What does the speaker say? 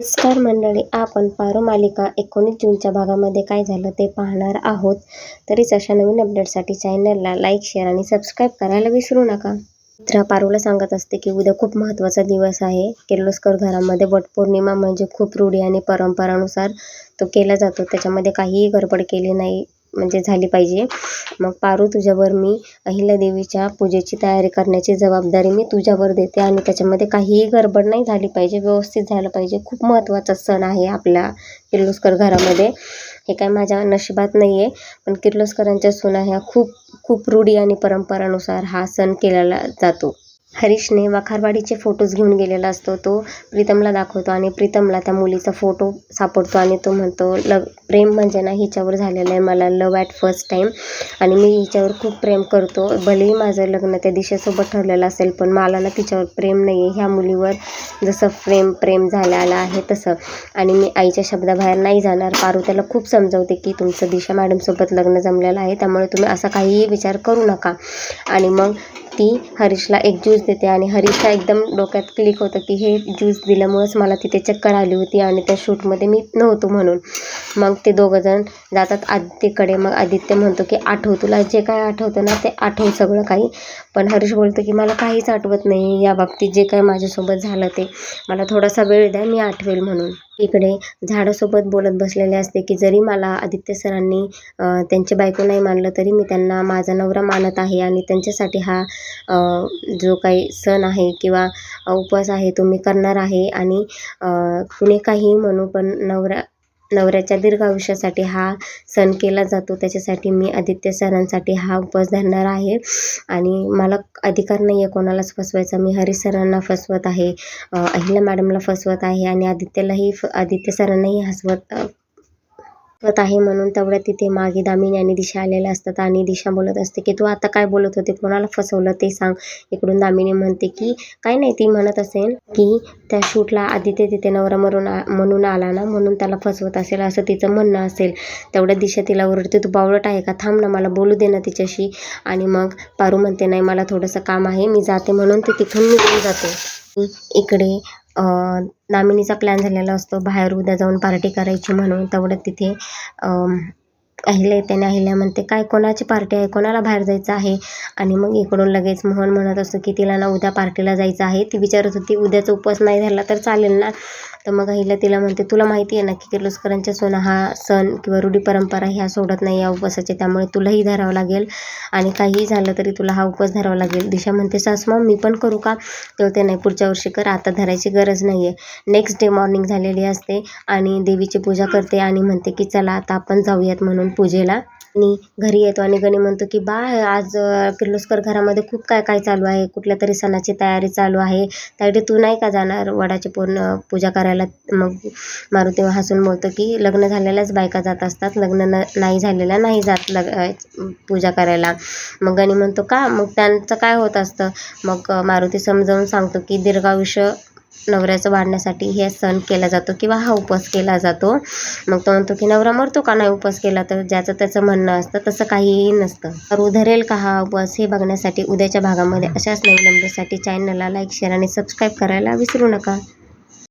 नमस्कार मंडळी, आपण पारो मालिका 19 जूनच्या भागामध्ये काय झालं ते पाहणार आहोत. तरीच अशा नवीन अपडेटसाठी चॅनलला लाईक, शेअर आणि सबस्क्राईब करायला विसरू नका. मित्रा पारूला सांगत असते की उद्या खूप महत्त्वाचा दिवस आहे. किर्लोस्कर घरामध्ये वटपौर्णिमा म्हणजे खूप रूढी आणि परंपरानुसार तो केला जातो. त्याच्यामध्ये काहीही गडबड केली नाही म्हणजे झाली पाहिजे. मग पारू, तुझ्यावर मी अहिल्यादेवीच्या पूजेची तयारी करण्याची जबाबदारी मी तुझ्यावर देते आणि त्याच्यामध्ये काहीही गडबड नाही झाली पाहिजे, व्यवस्थित झालं पाहिजे. खूप महत्त्वाचा सण आहे आपल्या किर्लोस्कर घरामध्ये. हे काय माझ्या नशिबात नाही आहे, पण किर्लोस्करांच्या सुना ह्या खूप रूढी आणि परंपरानुसार हा सण केला जातो. हरीशने वाखारवाडीचे फोटोज घेऊन गेलेला असतो. तो प्रीतमला दाखवतो आणि प्रीतमला त्या मुलीचा फोटो सापडतो आणि तो म्हणतो, प्रेम म्हणजे ना हिच्यावर झालेलं आहे, मला लव ॲट फर्स्ट टाईम आणि मी हिच्यावर खूप प्रेम करतो. भलेही माझं लग्न त्या दिशेसोबत ठरलेलं असेल, पण मला ना तिच्यावर प्रेम नाही आहे. ह्या मुलीवर जसं प्रेम झालेलं आहे तसं, आणि मी आईच्या शब्दाबाहेर नाही जाणार. पारू त्याला खूप समजवते की तुमचं दिशा मॅडमसोबत लग्न जमलेलं आहे, त्यामुळे तुम्ही असा काहीही विचार करू नका. आणि मग ती हरीशला एक ज्यूस देते आणि हरीशला एकदम डोक्यात क्लिक होतं की हे ज्यूस दिल्यामुळंच मला तिथे चक्कर आली होती आणि त्या शूटमध्ये मी नव्हतो म्हणून. मग ते दोघंजण जातात आदित्यकडे. मग आदित्य म्हणतो की आठव, तुला जे काय आठवतं ना ते आठव सगळं काही. पण हरीश बोलतो की मला काहीच आठवत नाही या बाबतीत, जे काय माझ्यासोबत झालं ते. मला थोडासा वेळ द्या, मी आठवेल म्हणून. इकडे झाडासोबत बोलत बसलेले असते की जरी मला आदित्य सरांनी त्यांची बायको नाही मानलं तरी मी त्यांना माझा नवरा मानत आहे आणि त्यांच्यासाठी हा जो काही सण आहे किंवा उपवास आहे तो मी करणार आहे. आणि कुणी काही म्हणू, पण नवऱ्याच्या दीर्घ आयुष्यासाठी हा सण केला जातो. त्याच्यासाठी मी आदित्य सरांसाठी हा उपवास धरणार आहे आणि मला अधिकार नाही आहे कोणालाच फसवायचा. मी हरीश सरांना फसवत आहे, अहिल्या मॅडमला फसवत आहे आणि आदित्य सरांनाही हसवत आहे. म्हणून तेवढ्या तिथे मागे दामिनी आणि दिशा आलेल्या असतात आणि दिशा बोलत असते की तू आता काय बोलत होते, कोणाला फसवलं ते सांग. इकडून दामिनी म्हणते की काय नाही, ती म्हणत असेल की त्या शूटला आदित्य तिथे नवरा म्हणून आला ना, म्हणून त्याला फसवत असेल असं तिचं म्हणणं असेल. तेवढ्या दिशा तिला ओरडते, तू बावळट आहे का, थांब ना, मला बोलू दे ना तिच्याशी. आणि मग पारू म्हणते नाही, मला थोडंसं काम आहे, मी जाते, म्हणून ती तिथून निघून जाते. इकडे दामिनीचा प्लॅन झालेला असतो बाहेर उद्या जाऊन पार्टी करायची म्हणून. तेवढं तिथे अहिल्या येते आणि अहिल्या म्हणते काय, कोणाची पार्टी आहे, कोणाला बाहेर जायचं आहे. आणि मग इकडून लगेच मोहन म्हणत असतो की तिला ना उद्या पार्टीला जायचं आहे. ती विचारत होती उद्याचा उपवास नाही झाला तर चालेल ना. तर मग अहिल्या तिला म्हणते तुला माहिती आहे ना की किर्लोस्करांच्या सोना हा सण किंवा रूढी परंपरा ह्या सोडत नाही या उपवासाचे, त्यामुळे तुलाही धरावं लागेल आणि काहीही झालं तरी तुला हा उपवास धरावा लागेल. दिशा म्हणते सासमा मी पण करू का. ते नाही, पुढच्या वर्षी कर, आता धरायची गरज नाही आहे. नेक्स्ट डे मॉर्निंग झालेली असते आणि देवीची पूजा करते आणि म्हणते की चला आता आपण जाऊयात म्हणून पूजेला. आणि घरी येतो आणि गणी म्हणतो की बा आज किर्लोस्कर घरामध्ये खूप काय चालू आहे, कुठल्या तरी सणाची तयारी चालू आहे, त्यासाठी तू नाही का जाणार वडाची पूर्ण पूजा करायला. मग मारुती हसून बोलतो की लग्न झालेल्याच बायका जात असतात, लग्न नाही झालेल्या नाही जात पूजा करायला. मग गणी म्हणतो का, मग त्यांचं काय होत असतं. मग मारुती समजावून सांगतो की दीर्घायुष्य नवऱ्याचं वाढण्यासाठी हे सण केला जातो किंवा हा उपवास केला जातो. मग तो म्हणतो की नवरा मरतो का नाही उपवास केला तर, ज्याचं त्याचं म्हणणं असतं, तसं काहीही नसतं. तर धरेल का हा उपवास हे बघण्यासाठी उद्याच्या भागामध्ये अशाच नवीन अपडेटसाठी चॅनलला लाईक, शेअर आणि सबस्क्राईब करायला विसरू नका.